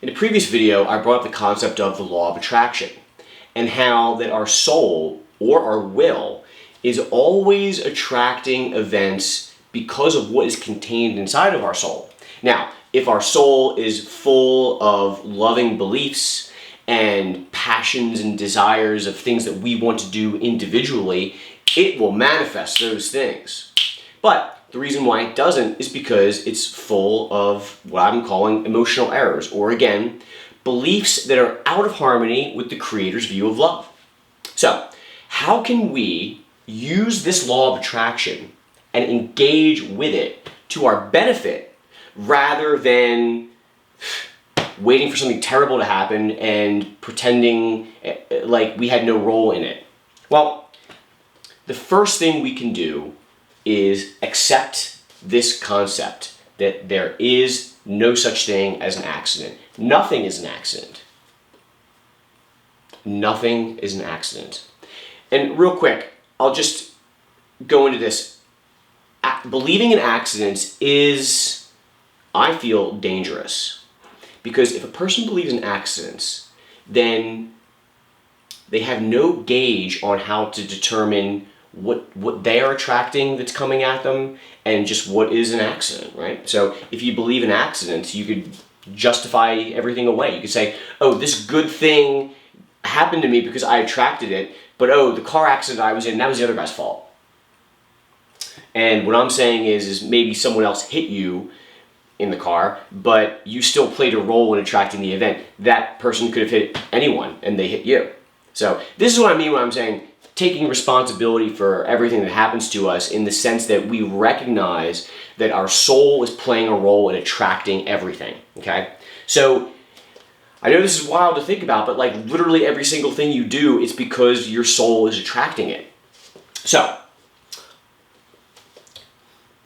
In a previous video, I brought up the concept of the law of attraction and how that our soul or our will is always attracting events because of what is contained inside of our soul. Now, if our soul is full of loving beliefs and passions and desires of things that we want to do individually, it will manifest those things. But the reason why it doesn't is because it's full of what I'm calling emotional errors, or again, beliefs that are out of harmony with the Creator's view of love. So, how can we use this law of attraction and engage with it to our benefit rather than waiting for something terrible to happen and pretending like we had no role in it? Well, the first thing we can do is accept this concept that there is no such thing as an accident. Nothing is an accident. Nothing is an accident. And real quick, I'll just go into this. Believing in accidents is, I feel, dangerous. Because if a person believes in accidents, then they have no gauge on how to determine what they are attracting that's coming at them and just what is an accident, right? So if you believe in accidents, you could justify everything away. You could say, oh, this good thing happened to me because I attracted it, but oh, the car accident I was in, that was the other guy's fault. And what I'm saying is maybe someone else hit you in the car, but you still played a role in attracting the event. That person could have hit anyone and they hit you. So this is what I mean when I'm saying taking responsibility for everything that happens to us, in the sense that we recognize that our soul is playing a role in attracting everything, okay? So I know this is wild to think about, but like literally every single thing you do, it's because your soul is attracting it. So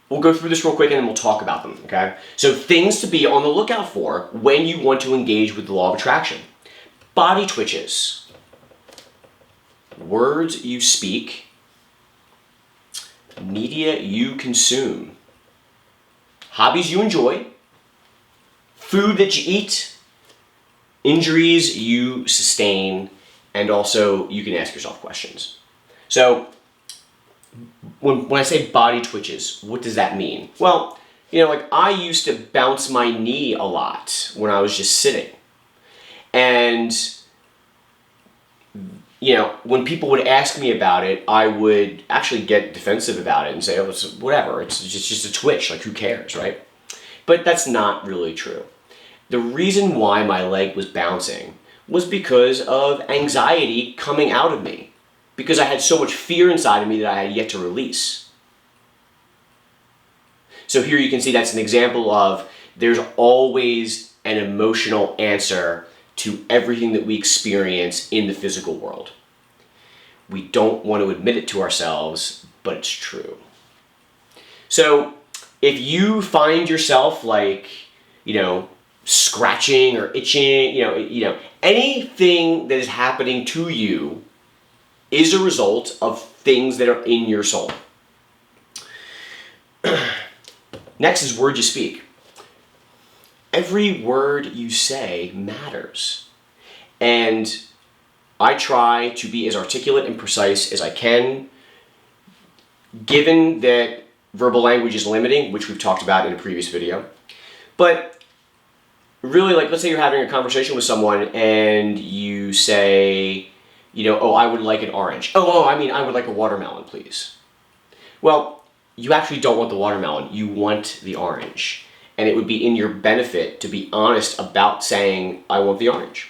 we'll go through this real quick and then we'll talk about them, okay? So things to be on the lookout for when you want to engage with the law of attraction. Body twitches. Words you speak, media you consume, hobbies you enjoy, food that you eat, injuries you sustain, and also you can ask yourself questions. So when I say body twitches, what does that mean? Well, like I used to bounce my knee a lot when I was just sitting. And when people would ask me about it, I would actually get defensive about it and say, oh, it's whatever, it's just a twitch, like who cares, right? But that's not really true. The reason why my leg was bouncing was because of anxiety coming out of me, because I had so much fear inside of me that I had yet to release. So here you can see that's an example of there's always an emotional answer to everything that we experience in the physical world. We don't want to admit it to ourselves, but it's true. So if you find yourself like, scratching or itching, anything that is happening to you is a result of things that are in your soul. Next is word you speak. Every word you say matters. And I try to be as articulate and precise as I can, given that verbal language is limiting, which we've talked about in a previous video. But really, like, let's say you're having a conversation with someone and you say, oh, I would like an orange. I would like a watermelon, please. Well, you actually don't want the watermelon, you want the orange. And it would be in your benefit to be honest about saying, I want the orange.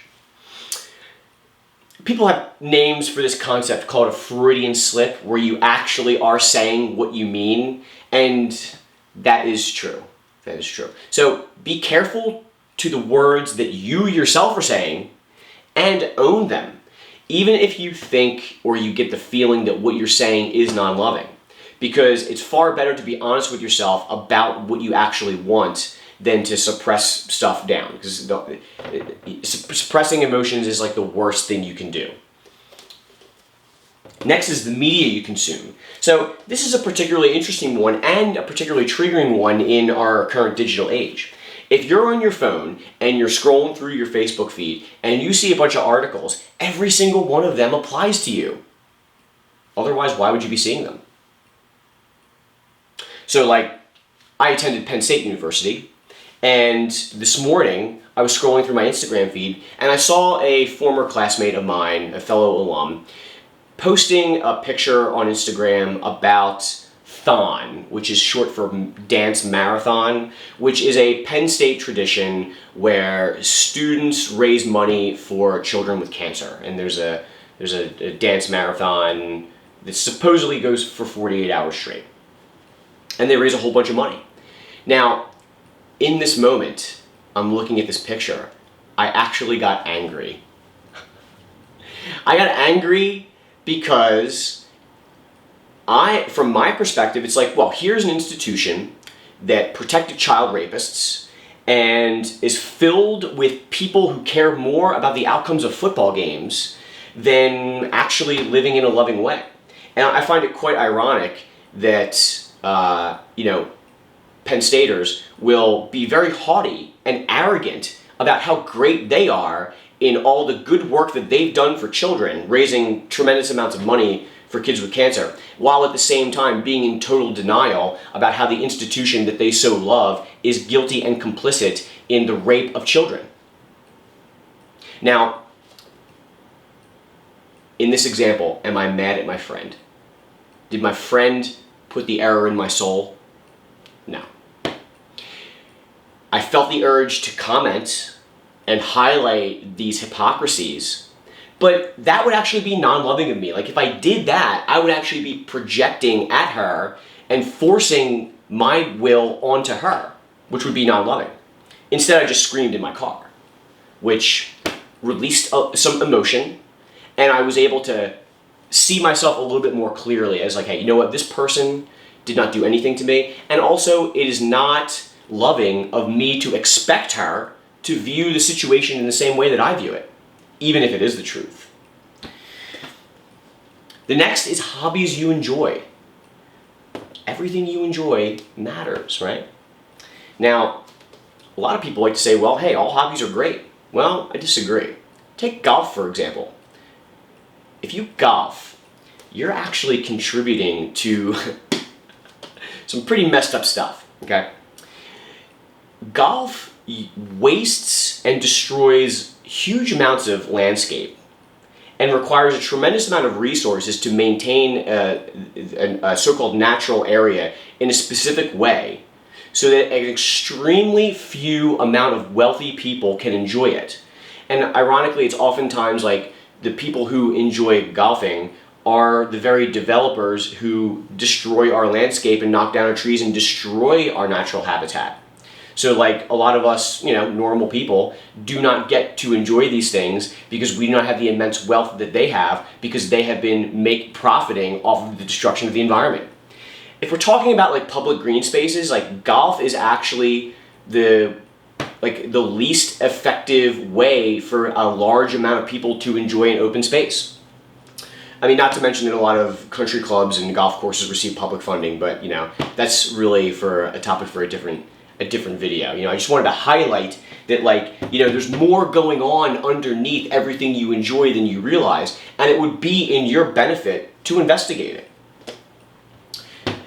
People have names for this concept called a Freudian slip, where you actually are saying what you mean, and that is true. That is true. So be careful to the words that you yourself are saying and own them, even if you think or you get the feeling that what you're saying is non-loving. Because it's far better to be honest with yourself about what you actually want than to suppress stuff down. Because suppressing emotions is like the worst thing you can do. Next is the media you consume. So this is a particularly interesting one and a particularly triggering one in our current digital age. If you're on your phone and you're scrolling through your Facebook feed and you see a bunch of articles, every single one of them applies to you. Otherwise, why would you be seeing them? So like, I attended Penn State University, and this morning I was scrolling through my Instagram feed and I saw a former classmate of mine, a fellow alum, posting a picture on Instagram about Thon, which is short for Dance Marathon, which is a Penn State tradition where students raise money for children with cancer. And there's a dance marathon that supposedly goes for 48 hours straight. And they raise a whole bunch of money. Now, in this moment, I'm looking at this picture. I actually got angry. I got angry because from my perspective, it's like, well, here's an institution that protected child rapists and is filled with people who care more about the outcomes of football games than actually living in a loving way. And I find it quite ironic that, Penn Staters will be very haughty and arrogant about how great they are in all the good work that they've done for children, raising tremendous amounts of money for kids with cancer, while at the same time being in total denial about how the institution that they so love is guilty and complicit in the rape of children. Now, in this example, am I mad at my friend? Did my friend put the error in my soul? No. I felt the urge to comment and highlight these hypocrisies, but that would actually be non-loving of me. Like, if I did that, I would actually be projecting at her and forcing my will onto her, which would be non-loving. Instead, I just screamed in my car, which released some emotion, and I was able to see myself a little bit more clearly as like, hey, you know what, this person did not do anything to me, and also it is not loving of me to expect her to view the situation in the same way that I view it, even if it is the truth. The next is hobbies you enjoy. Everything you enjoy matters, right? Now, a lot of people like to say, well, hey, all hobbies are great. Well, I disagree. Take golf, for example. If you golf, you're actually contributing to some pretty messed up stuff, okay? Golf wastes and destroys huge amounts of landscape and requires a tremendous amount of resources to maintain a so-called natural area in a specific way so that an extremely few amount of wealthy people can enjoy it. And ironically, it's oftentimes like the people who enjoy golfing are the very developers who destroy our landscape and knock down our trees and destroy our natural habitat. So like a lot of us, normal people do not get to enjoy these things because we do not have the immense wealth that they have because they have been profiting off of the destruction of the environment. If we're talking about like public green spaces, like golf is actually the least effective way for a large amount of people to enjoy an open space. I mean, not to mention that a lot of country clubs and golf courses receive public funding, but that's really for a topic for a different video. I just wanted to highlight that there's more going on underneath everything you enjoy than you realize, and it would be in your benefit to investigate it.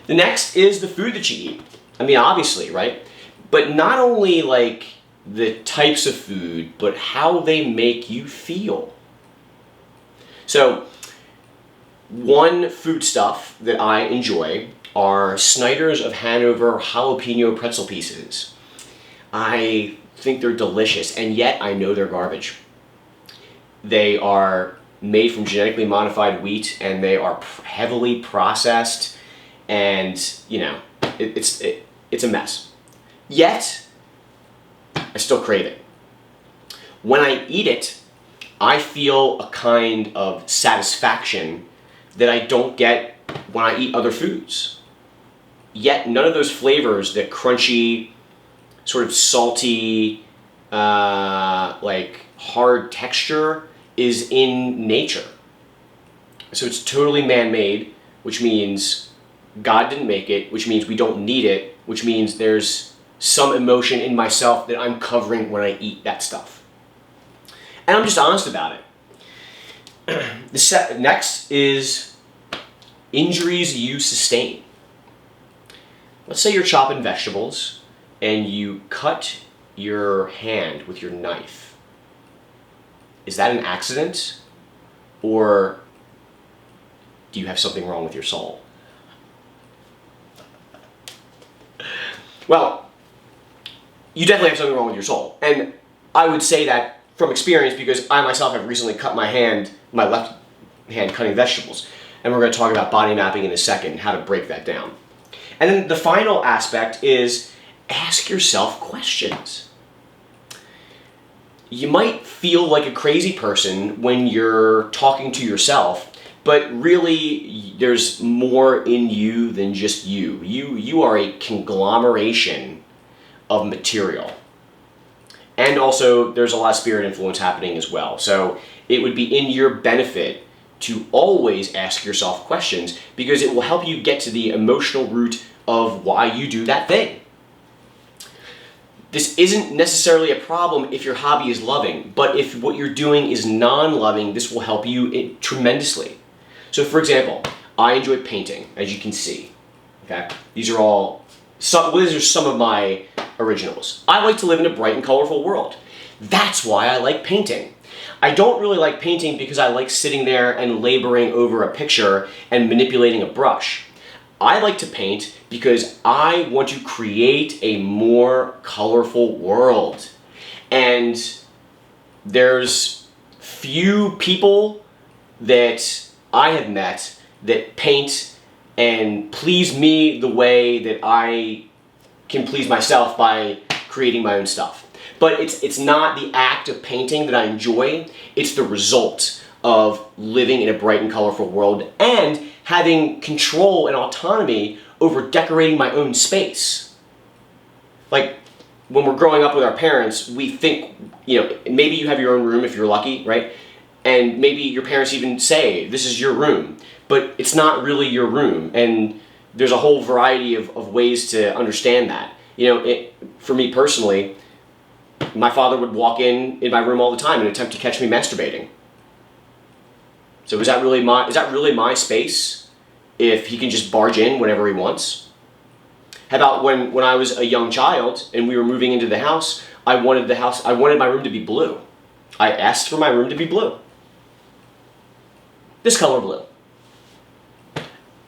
The next is the food that you eat. I mean, obviously, right? But not only the types of food, but how they make you feel. So, one foodstuff that I enjoy are Snyder's of Hanover jalapeno pretzel pieces. I think they're delicious, and yet I know they're garbage. They are made from genetically modified wheat, and they are heavily processed, and it's a mess. Yet, I still crave it. When I eat it, I feel a kind of satisfaction that I don't get when I eat other foods. Yet none of those flavors, the crunchy, sort of salty, hard texture, is in nature. So it's totally man-made, which means God didn't make it, which means we don't need it, which means there's some emotion in myself that I'm covering when I eat that stuff. And I'm just honest about it. Next is injuries you sustain. Let's say you're chopping vegetables and you cut your hand with your knife. Is that an accident? Or do you have something wrong with your soul? Well, you definitely have something wrong with your soul. And I would say that from experience because I myself have recently cut my left hand cutting vegetables. And we're going to talk about body mapping in a second, how to break that down. And then the final aspect is ask yourself questions. You might feel like a crazy person when you're talking to yourself, but really there's more in you than just you. You are a conglomeration of material. And also there's a lot of spirit influence happening as well. So it would be in your benefit to always ask yourself questions because it will help you get to the emotional root of why you do that thing. This isn't necessarily a problem if your hobby is loving, but if what you're doing is non-loving, this will help you tremendously. So for example, I enjoy painting, as you can see. Okay, these are some of my originals. I like to live in a bright and colorful world. That's why I like painting. I don't really like painting because I like sitting there and laboring over a picture and manipulating a brush. I like to paint because I want to create a more colorful world. And there's few people that I have met that paint and please me the way that I can please myself by creating my own stuff. But it's not the act of painting that I enjoy, it's the result of living in a bright and colorful world and having control and autonomy over decorating my own space. Like when we're growing up with our parents, we think, maybe you have your own room if you're lucky, right? And maybe your parents even say, this is your room, but it's not really your room. And there's a whole variety of ways to understand that. For me personally, my father would walk in my room all the time and attempt to catch me masturbating. So is that really my space if he can just barge in whenever he wants? How about when I was a young child and we were moving into the house, I wanted my room to be blue. I asked for my room to be blue. This color blue.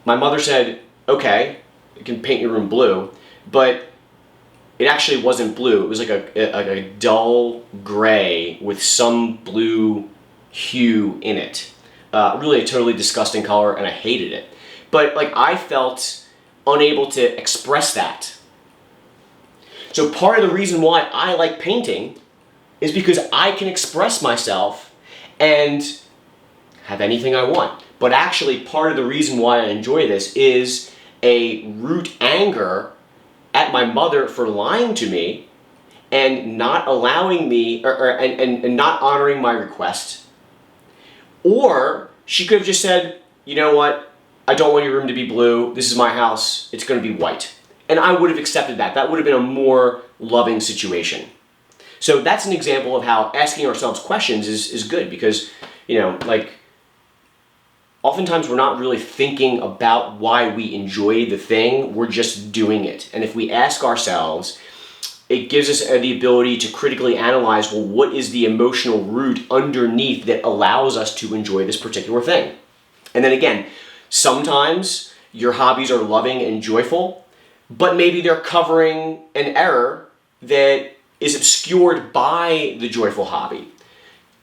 My mother said, okay, you can paint your room blue, but it actually wasn't blue. It was like a dull gray with some blue hue in it. Really a totally disgusting color, and I hated it. But I felt unable to express that. So part of the reason why I like painting is because I can express myself and have anything I want. But actually part of the reason why I enjoy this is a root anger at my mother for lying to me and not allowing me and not honoring my request. Or she could have just said, you know what, I don't want your room to be blue, this is my house, it's going to be white. And I would have accepted that. That would have been a more loving situation. So that's an example of how asking ourselves questions is good because, oftentimes we're not really thinking about why we enjoy the thing, we're just doing it. And if we ask ourselves, it gives us the ability to critically analyze, well, what is the emotional root underneath that allows us to enjoy this particular thing? And then again, sometimes your hobbies are loving and joyful, but maybe they're covering an error that is obscured by the joyful hobby.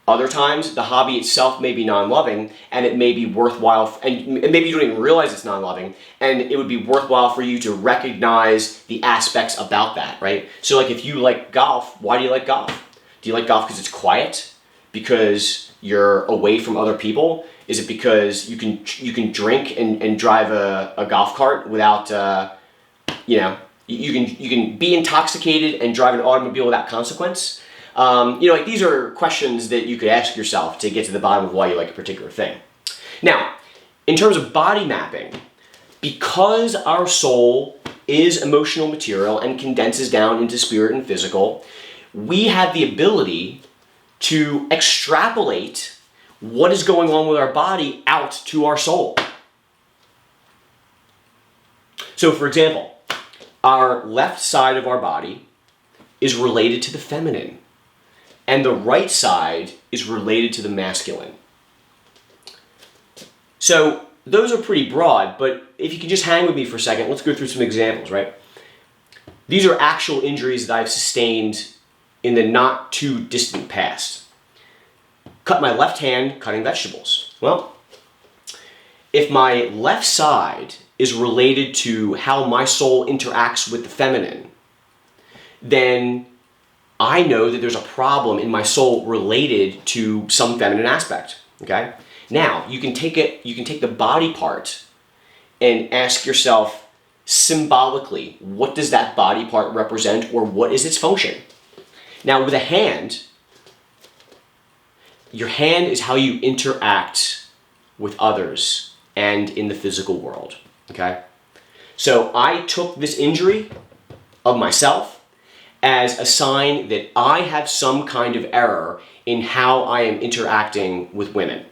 Other times, the hobby itself may be non-loving, and it may be worthwhile, and maybe you don't even realize it's non-loving, and it would be worthwhile for you to recognize the aspects about that, right? So if you like golf, why do you like golf? Do you like golf because it's quiet? Because you're away from other people? Is it because you can drink and drive a golf cart without, you can be intoxicated and drive an automobile without consequence? These are questions that you could ask yourself to get to the bottom of why you like a particular thing. Now, in terms of body mapping, because our soul is emotional material and condenses down into spirit and physical, we have the ability to extrapolate what is going on with our body out to our soul. So, for example, our left side of our body is related to the feminine, and the right side is related to the masculine. So, those are pretty broad, but if you can just hang with me for a second, let's go through some examples, right? These are actual injuries that I've sustained in the not too distant past. Cut my left hand cutting vegetables. Well, if my left side is related to how my soul interacts with the feminine, then I know that there's a problem in my soul related to some feminine aspect, okay? Now, you can take the body part and ask yourself symbolically, what does that body part represent, or what is its function? Now, with a hand, your hand is how you interact with others and in the physical world, okay? So I took this injury of myself as a sign that I have some kind of error in how I am interacting with women.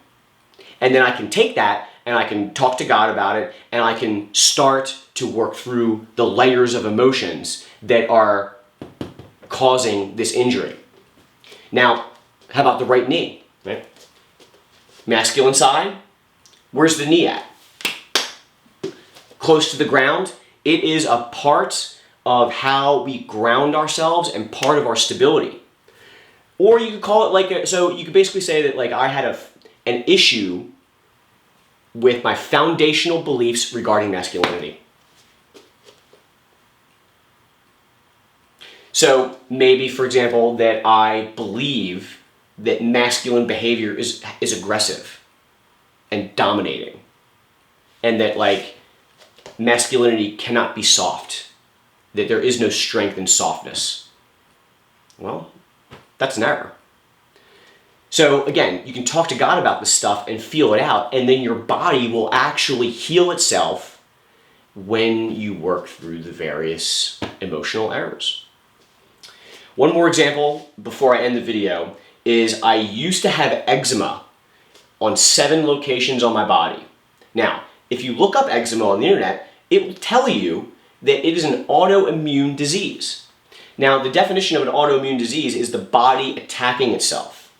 And then I can take that and I can talk to God about it, and I can start to work through the layers of emotions that are causing this injury. Now, how about the right knee? Right? Masculine side, where's the knee at? Close to the ground. It is a part of how we ground ourselves and part of our stability. Or you could call it so you could basically say that I had an issue with my foundational beliefs regarding masculinity. So maybe, for example, that I believe that masculine behavior is aggressive and dominating, and that masculinity cannot be soft, that there is no strength in softness. Well, that's an error. So again, you can talk to God about this stuff and feel it out, and then your body will actually heal itself when you work through the various emotional errors. One more example before I end the video is I used to have eczema on 7 locations on my body. Now, if you look up eczema on the internet, it will tell you that it is an autoimmune disease. Now, the definition of an autoimmune disease is the body attacking itself.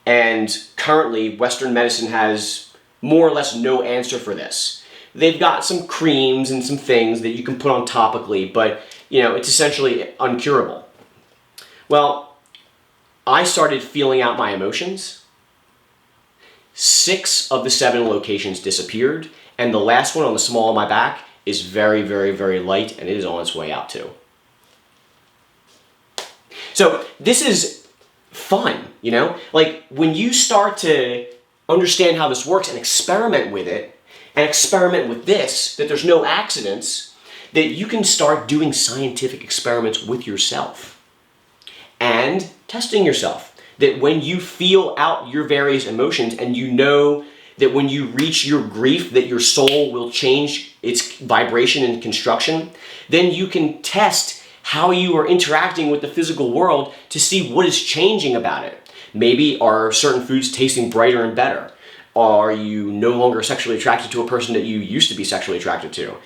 And currently, Western medicine has more or less no answer for this. They've got some creams and some things that you can put on topically, but it's essentially uncurable. Well, I started feeling out my emotions. 6 of the 7 locations disappeared, and the last one on the small of my back is very, very, very light, and it is on its way out too. So this is fun, when you start to understand how this works and experiment with it, and experiment with this, that there's no accidents, that you can start doing scientific experiments with yourself and testing yourself. That when you feel out your various emotions, and you know that when you reach your grief that your soul will change its vibration and construction, then you can test how you are interacting with the physical world to see what is changing about it. Maybe are certain foods tasting brighter and better? Are you no longer sexually attracted to a person that you used to be sexually attracted to?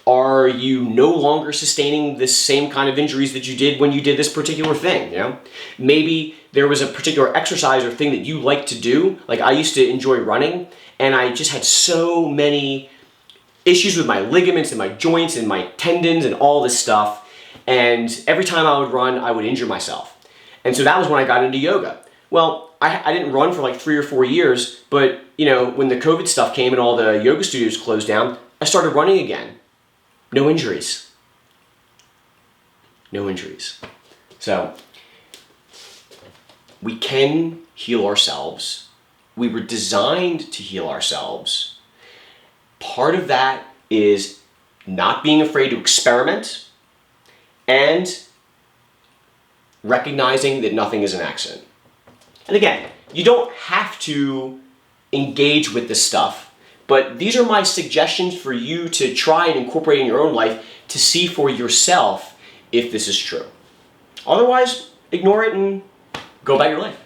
Are you no longer sustaining the same kind of injuries that you did when you did this particular thing? Maybe there was a particular exercise or thing that you like to do. Like I used to enjoy running, and I just had so many issues with my ligaments and my joints and my tendons and all this stuff. And every time I would run, I would injure myself. And so that was when I got into yoga. Well, I didn't run for 3 or 4 years, but when the COVID stuff came and all the yoga studios closed down, I started running again. No injuries. No injuries. So, we can heal ourselves. We were designed to heal ourselves. Part of that is not being afraid to experiment and recognizing that nothing is an accident. And again, you don't have to engage with this stuff, But these are my suggestions for you to try and incorporate in your own life to see for yourself if this is true. Otherwise, ignore it and go about your life.